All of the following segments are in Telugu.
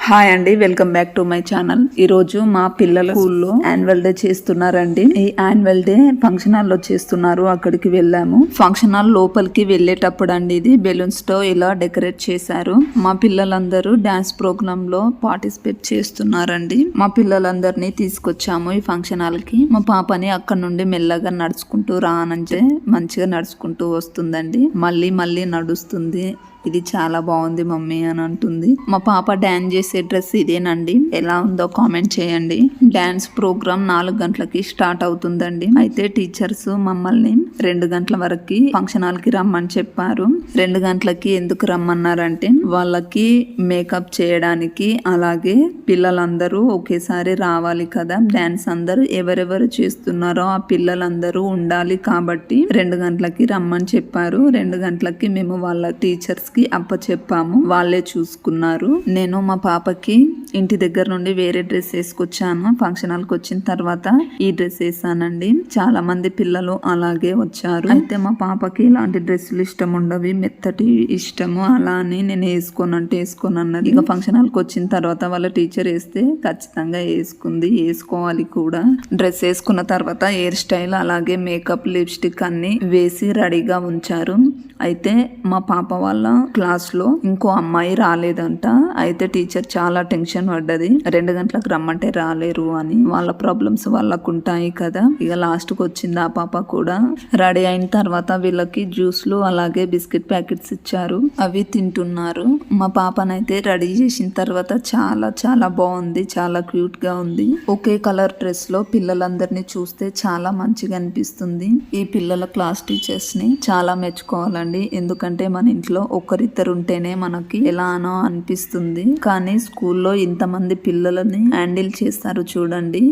హాయ్ అండి, welcome back to my channel. ఈ రోజు మా పిల్లల స్కూల్లో యాన్యువల్ డే చేస్తున్నారండి. ఈ యాన్యువల్ డే ఫంక్షన్ హాల్ లో చేస్తున్నారు. అక్కడికి వెళ్ళాము. ఫంక్షన్ హాల్ లోపలికి వెళ్ళేటప్పుడు అండి ఇది బెలూన్స్ తో ఇలా డెకరేట్ చేశారు. మా పిల్లలందరూ డాన్స్ ప్రోగ్రామ్ లో పార్టిసిపేట్ చేస్తున్నారండి. మా పిల్లలందరినీ తీసుకొచ్చాము ఈ ఫంక్షన్ హాల్ కి. మా పాపని అక్కడ నుండి మెల్లగా నడుచుకుంటూ రానంటే మంచిగా నడుచుకుంటూ వస్తుందండి. మళ్ళీ నడుస్తుంది. ఇది చాలా బాగుంది మమ్మీ అని అంటుంది. మా పాప డాన్స్ చేసే డ్రెస్ ఇదేనండి. ఎలా ఉందో కామెంట్ చేయండి. డాన్స్ ప్రోగ్రామ్ 4 గంటలకి స్టార్ట్ అవుతుందండి. అయితే టీచర్స్ మమ్మల్ని 2 గంటల వరకు ఫంక్షన్ హాల్ కి రమ్మని చెప్పారు. 2 గంటలకి ఎందుకు రమ్మన్నారంటే వాళ్ళకి మేకప్ చేయడానికి, అలాగే పిల్లలందరూ ఒకేసారి రావాలి కదా, డాన్స్ అందరూ ఎవరెవరు చేస్తున్నారో ఆ పిల్లలందరూ ఉండాలి కాబట్టి 2 గంటలకి రమ్మని చెప్పారు. 2 గంటలకి మేము వాళ్ళ టీచర్స్ కి అప్పచెప్పాము. వాళ్ళే చూసుకున్నారు. నేను మా పాపకి ఇంటి దగ్గర నుండి వేరే డ్రెస్ వేసుకొచ్చాను. ఫంక్షన్ హాల్ కి వచ్చిన తర్వాత ఈ డ్రెస్ వేసానండి. చాలా మంది పిల్లలు అలాగే వచ్చారు. అయితే మా పాపకి ఇలాంటి డ్రెస్సులు ఇష్టం ఉండవి, మెత్తటి ఇష్టము. అలా అని నేను వేసుకోనంటే వేసుకోనన్నది. ఇక ఫంక్షన్ హాల్ కి వచ్చిన తర్వాత వాళ్ళ టీచర్ వేస్తే ఖచ్చితంగా వేసుకుంది, వేసుకోవాలి కూడా. డ్రెస్ వేసుకున్న తర్వాత హెయిర్ స్టైల్, అలాగే మేకప్, లిప్స్టిక్ అన్ని వేసి రెడీగా ఉంచారు. అయితే మా పాప వాళ్ళ క్లాస్ లో ఇంకో అమ్మాయి రాలేదంట. అయితే టీచర్ చాలా టెన్షన్ పడ్డది. 2 గంటలకు రమ్మంటే రాలేరు అని. వాళ్ళ ప్రాబ్లమ్స్ వాళ్ళకు ఉంటాయి కదా. ఇక లాస్ట్ కు వచ్చింది ఆ పాప కూడా. రెడీ అయిన తర్వాత వీళ్ళకి జ్యూస్లు అలాగే బిస్కెట్ ప్యాకెట్స్ ఇచ్చారు. అవి తింటున్నారు. మా పాపనైతే రెడీ చేసిన తర్వాత చాలా బాగుంది. చాలా క్యూట్ గా ఉంది. ఒకే కలర్ డ్రెస్ లో పిల్లలందరినీ చూస్తే చాలా మంచిగా అనిపిస్తుంది. ఈ పిల్లల క్లాస్ టీచర్స్ ని చాలా మెచ్చుకోవాలండి. ఎందుకంటే మన ఇంట్లో ఒకరిద్దరు ఉంటేనే మనకి ఎలానో అనిపిస్తుంది. కానీ స్కూల్లో ఇంతమంది పిల్లలని హ్యాండిల్ చేస్తారు చూడండి,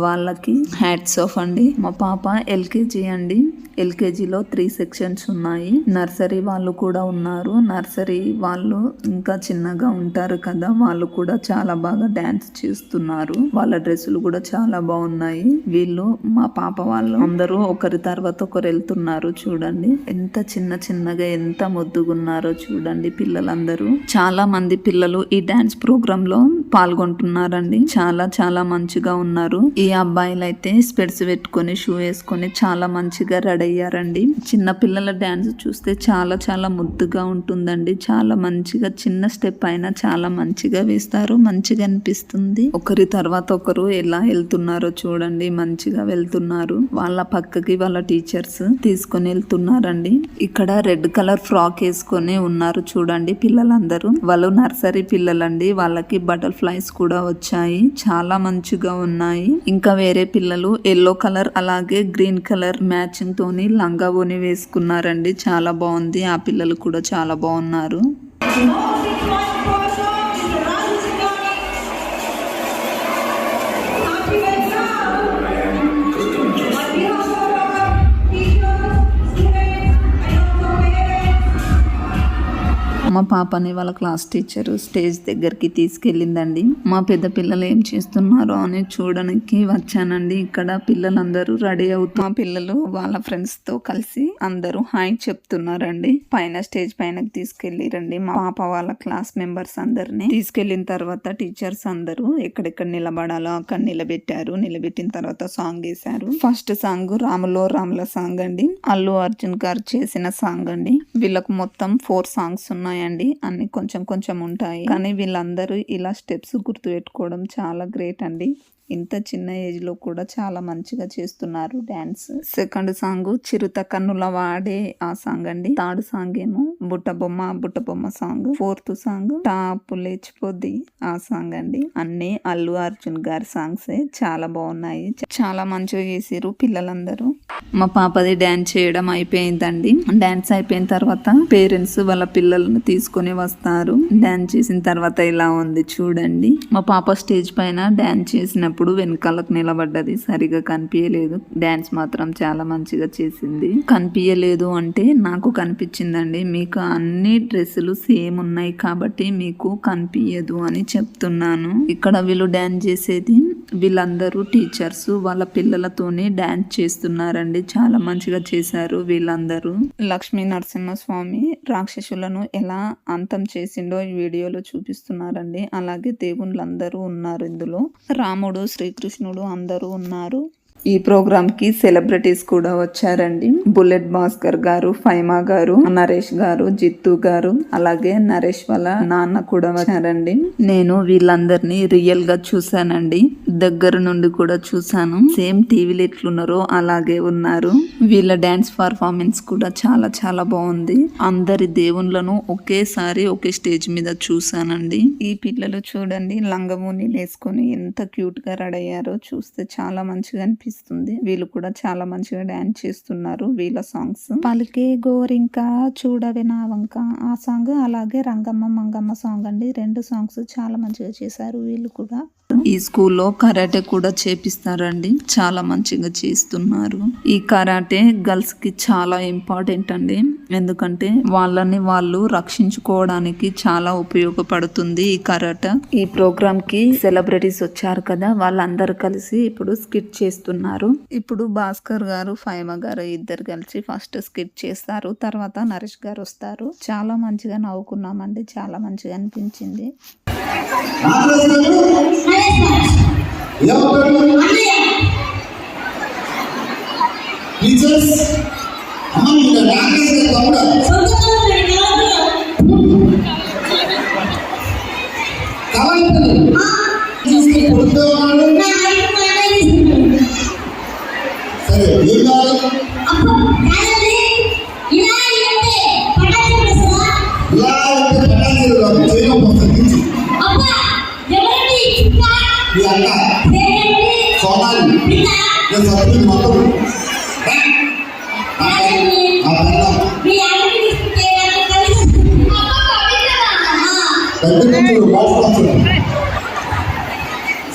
వాళ్ళకి హ్యాట్స్ ఆఫ్ అండి. మా పాప ఎల్కేజీ అండి. ఎల్కేజీలో 3 సెక్షన్స్ ఉన్నాయి. నర్సరీ వాళ్ళు కూడా ఉన్నారు. నర్సరీ వాళ్ళు ఇంకా చిన్నగా ఉంటారు కదా, వాళ్ళు కూడా చాలా బాగా డాన్స్ చేస్తున్నారు. వాళ్ళ డ్రెస్సులు కూడా చాలా బాగున్నాయి. వీళ్ళు మా పాప వాళ్ళు అందరూ ఒకరి తర్వాత ఒకరు వెళ్తున్నారు. చూడండి ఎంత చిన్నగా ఎంత ముద్దుగున్నారో చూడండి పిల్లలందరూ. చాలా మంది పిల్లలు ఈ డాన్స్ ప్రోగ్రామ్ లో పాల్గొంటున్నారండి. చాలా మంచిగా ఉన్నారు. ఈ అబ్బాయిలు అయితే స్పెట్స్ పెట్టుకొని షూ వేసుకొని చాలా మంచిగా రెడీ అయ్యారండి. చిన్న పిల్లల డాన్స్ చూస్తే చాలా ముద్దుగా ఉంటుందండి. చాలా మంచిగా చిన్న స్టెప్ అయినా చాలా మంచిగా వేస్తారు. మంచిగా అనిపిస్తుంది. ఒకరి తర్వాత ఒకరు ఎలా వెళ్తున్నారో చూడండి, మంచిగా వెళ్తున్నారు. వాళ్ళ పక్కకి వాళ్ళ టీచర్స్ తీసుకొని వెళ్తున్నారండి. ఇక్కడ రెడ్ కలర్ ఫ్రాక్ వేసుకొని ఉన్నారు చూడండి పిల్లలందరూ. వాళ్ళు నర్సరీ పిల్లలండి. వాళ్ళకి బటర్ఫ్లైస్ కూడా వచ్చాయి. చాలా మంచిగా ఉన్నాయి. ఇంకా వేరే పిల్లలు ఎల్లో కలర్ అలాగే గ్రీన్ కలర్ మ్యాచింగ్ తోని లంగా ఓని వేసుకున్నారండి. చాలా బాగుంది. ఆ పిల్లలు కూడా చాలా బాగున్నారు. మా పాపని వాళ్ళ క్లాస్ టీచర్ స్టేజ్ దగ్గరికి తీసుకెళ్ళిందండి. మా పెద్ద పిల్లలు ఏం చేస్తున్నారో అని చూడడానికి వచ్చానండి. ఇక్కడ పిల్లలందరూ రెడీ అవుతూ మా పిల్లలు వాళ్ళ ఫ్రెండ్స్ తో కలిసి అందరూ హాయ్ చెప్తున్నారండి. పైన స్టేజ్ పైనకి తీసుకెళ్లిరండి. మా పాప వాళ్ళ క్లాస్ మెంబర్స్ అందరినీ తీసుకెళ్లిన తర్వాత టీచర్స్ అందరూ ఎక్కడెక్కడ నిలబడాలో అక్కడ నిలబెట్టారు. నిలబెట్టిన తర్వాత సాంగ్ వేశారు. ఫస్ట్ సాంగ్ రాములో రాముల సాంగ్ అండి. అల్లు అర్జున్ గారు చేసిన సాంగ్ అండి. వీళ్ళకు మొత్తం 4 సాంగ్స్ ఉన్నాయి అండి. అన్ని కొంచెం ఉంటాయి. కానీ వీళ్ళందరూ ఇలా స్టెప్స్ గుర్తు పెట్టుకోవడం చాలా గ్రేట్ అండి. ఇంత చిన్న ఏజ్ లో కూడా చాలా మంచిగా చేస్తున్నారు డాన్స్. సెకండ్ సాంగ్ చిరుత కన్నుల వాడే ఆ సాంగ్ అండి. థర్డ్ సాంగ్ ఏమో బుట్ట బొమ్మ సాంగ్. ఫోర్త్ సాంగ్ టాపు లేచిపోద్ది ఆ సాంగ్ అండి. అన్ని అల్లు అర్జున్ గారి సాంగ్సే. చాలా బాగున్నాయి. చాలా మంచిగా చేసారు పిల్లలందరూ. మా పాపది డాన్స్ చేయడం అయిపోయిందండి. డాన్స్ అయిపోయిన తర్వాత పేరెంట్స్ వాళ్ళ పిల్లలను తీసుకొని వస్తారు. డాన్స్ చేసిన తర్వాత ఇలా ఉంది చూడండి. మా పాప స్టేజ్ పైన డాన్స్ చేసినప్పుడు వెనకాలకు నిలబడ్డది. సరిగా కనిపించలేదు. డాన్స్ మాత్రం చాలా మంచిగా చేసింది. కనిపించలేదు అంటే నాకు కనిపించిందండి. మీకు అన్ని డ్రెస్సులు సేమ్ ఉన్నాయి కాబట్టి మీకు కనిపించదు అని చెప్తున్నాను. ఇక్కడ వీళ్ళు డాన్స్ చేసేది వీళ్ళందరూ టీచర్స్ వాళ్ళ పిల్లలతోని డాన్స్ చేస్తున్నారండి. చాలా మంచిగా చేశారు వీళ్ళందరూ. లక్ష్మీ నరసింహస్వామి రాక్షసులను ఎలా అంతం చేసిండో ఈ వీడియోలో చూపిస్తున్నారండి. అలాగే దేవుళ్ళందరూ ఉన్నారు ఇందులో. రాముడు, శ్రీకృష్ణుడు అందరూ ఉన్నారు. ఈ ప్రోగ్రామ్ కి సెలబ్రిటీస్ కూడా వచ్చారండి. బుల్లెట్ భాస్కర్ గారు, ఫైమా గారు, నరేష్ గారు, జిత్తు గారు, అలాగే నరేష్ వాళ్ళ నాన్న కూడా వచ్చారండి. నేను వీళ్ళందరినీ రియల్ గా చూసానండి, దగ్గర నుండి కూడా చూసాను. సేమ్ టీవీలో ఎట్లున్నారో అలాగే ఉన్నారు. వీళ్ళ డాన్స్ పర్ఫార్మెన్స్ కూడా చాలా చాలా బాగుంది. అందరి దేవుళ్ళను ఒకేసారి ఒకే స్టేజ్ మీద చూసానండి. ఈ పిల్లలు చూడండి లంగమూని వేసుకొని ఎంత క్యూట్ గా రెడీ అయ్యారో, చూస్తే చాలా మంచిగా అనిపిస్తుంది. వీళ్ళు కూడా చాలా మంచిగా డాన్స్ చేస్తున్నారు. వీళ్ళ సాంగ్స్ పలికే గోరింక చూడవే నా వంక ఆ సాంగ్, అలాగే రంగమ్మ మంగమ్మ సాంగ్ అండి. 2 సాంగ్స్ చాలా మంచిగా చేశారు వీళ్ళు కూడా. ఈ స్కూల్లో కరాటే కూడా చేపిస్తారండి. చాలా మంచిగా చేస్తున్నారు. ఈ కరాటే గర్ల్స్ కి చాలా ఇంపార్టెంట్ అండి. ఎందుకంటే వాళ్ళని వాళ్ళు రక్షించుకోవడానికి చాలా ఉపయోగపడుతుంది ఈ కరాటే. ఈ ప్రోగ్రామ్ కి సెలబ్రిటీస్ వచ్చారు కదా, వాళ్ళందరూ కలిసి ఇప్పుడు స్కిట్ చేస్తున్నారు. ఇప్పుడు భాస్కర్ గారు, ఫైమా గారు ఇద్దరు కలిసి ఫస్ట్ స్కిట్ చేస్తారు. తర్వాత నరేష్ గారు వస్తారు. చాలా మంచిగా నవ్వుకున్నామండి. చాలా మంచిగా అనిపించింది.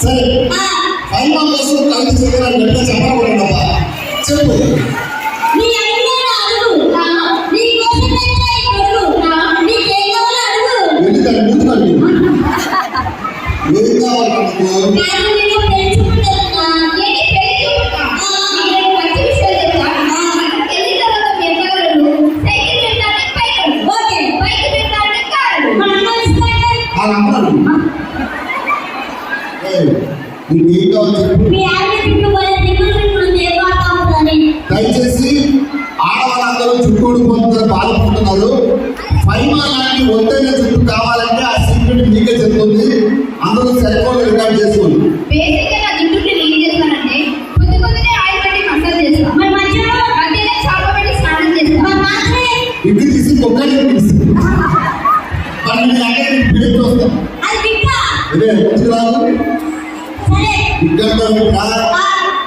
సరే ఫైమా కోసం కలిసి చెప్పాలని గట్టిగా చెప్పకూడదు. చెప్పు ఎందుకంటే ఏం కావాలి దయచేసి ఆడవాళ్ళందరూ చుట్టూడిపోతున్నారు, బాధపడుతున్నారు. ఫైమా లాంటి ఒంటైన చుట్టూ కావాలంటే ఆ సీక్రెట్ మీకే చెప్తుంది. అందరూ సెల్ ఫోన్ రికార్డ్ చేసుకోండి. ఇంటి తీసి ఒక్కటి వస్తాం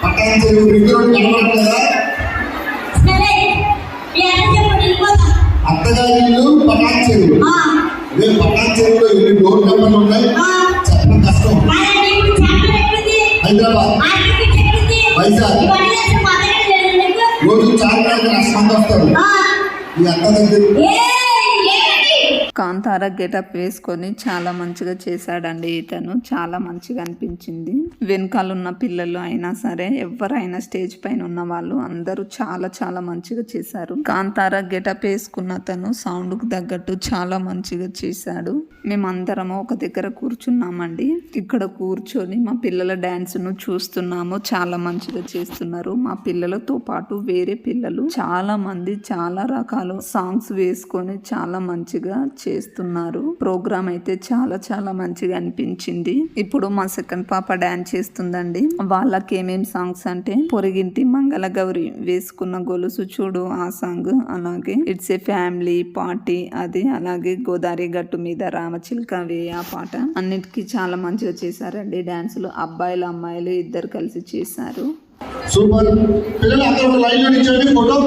పట్టాల చెరువు కనబడట్లేదా? అత్తగారి ఇల్లు పట్టాల చెరువు. రేపు పట్టాల చెరువులో ఎన్ని డోర్ నెంబర్లు ఉన్నాయి చెప్పడం కష్టం. హైదరాబాద్, వైజాగ్ రోజు చాలా మంది వస్తారు. ఈ అత్త దగ్గర కాంతార గెటప్ వేసుకొని చాలా మంచిగా చేశాడండి ఇతను. చాలా మంచిగా అనిపించింది. వెనకాలన్న పిల్లలు అయినా సరే, ఎవరైనా స్టేజ్ పైన ఉన్న వాళ్ళు అందరూ చాలా చాలా మంచిగా చేశారు. కాంతార గెటప్ వేసుకున్న అతను సౌండ్ కు తగ్గట్టు చాలా మంచిగా చేశాడు. మేమందరము ఒక దగ్గర కూర్చున్నామండి. ఇక్కడ కూర్చొని మా పిల్లల డాన్స్ ను చూస్తున్నాము. చాలా మంచిగా చేస్తున్నారు. మా పిల్లలతో పాటు వేరే పిల్లలు చాలా మంది చాలా రకాల సాంగ్స్ వేసుకొని చాలా మంచిగా చేస్తున్నారు. ప్రోగ్రామ్ అయితే చాలా చాలా మంచిగా అనిపించింది. ఇప్పుడు మా సెకండ్ పాప డాన్స్ చేస్తుందండి. వాళ్ళకి ఏమేం సాంగ్స్ అంటే పొరిగింటి మంగళ గౌరి వేసుకున్న గొలుసు చూడు ఆ సాంగ్, అలాగే ఇట్స్ ఏ ఫ్యామిలీ పార్టీ అది, అలాగే గోదావరి గట్టు మీద రామచిలుక వే ఆ పాట. అన్నిటికీ చాలా మంచిగా చేశారండి డాన్సులు. అబ్బాయిలు అమ్మాయిలు ఇద్దరు కలిసి చేశారు. సూపర్. పిల్లలు అందరూ లైన్ లో నిల్చోండి. ఫోటో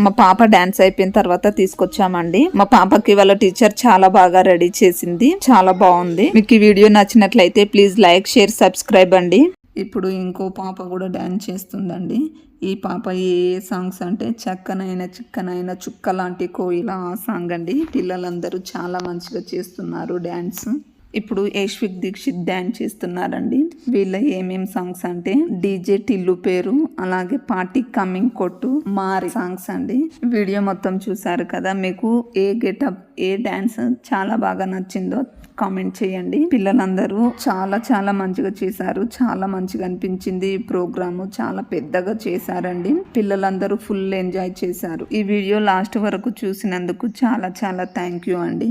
మా పాప డాన్స్ అయిపోయిన తర్వాత తీసుకొచ్చామండి. మా పాపకి వాళ్ళ టీచర్ చాలా బాగా రెడీ చేసింది. చాలా బాగుంది. మీకు ఈ వీడియో నచ్చినట్లయితే ప్లీజ్ లైక్, షేర్, సబ్స్క్రైబ్ అండి. ఇప్పుడు ఇంకో పాప కూడా డాన్స్ చేస్తుందండి. ఈ పాప ఏ సాంగ్స్ అంటే చక్కనైన చిక్కనైన చుక్క లాంటి కోయిల ఆ సాంగ్ అండి. పిల్లలందరూ చాలా మంచిగా చేస్తున్నారు డాన్స్. ఇప్పుడు యశ్విక్ దీక్షిత్ డాన్స్ చేస్తున్నారండి. వీళ్ళ ఏమేం సాంగ్స్ అంటే డీజే టిల్లు పేరు, అలాగే పార్టీ కమింగ్ కొట్టు, మారి సాంగ్స్ అండి. వీడియో మొత్తం చూసారు కదా, మీకు ఏ గెటప్ ఏ డాన్స్ చాలా బాగా నచ్చిందో కామెంట్ చేయండి. పిల్లలందరూ చాలా చాలా మంచిగా చేశారు, చాలా మంచిగా అనిపించింది. ఈ ప్రోగ్రాము చాలా పెద్దగా చేశారండి. పిల్లలందరూ ఫుల్ ఎంజాయ్ చేశారు. ఈ వీడియో లాస్ట్ వరకు చూసినందుకు చాలా చాలా థ్యాంక్ యూ అండి.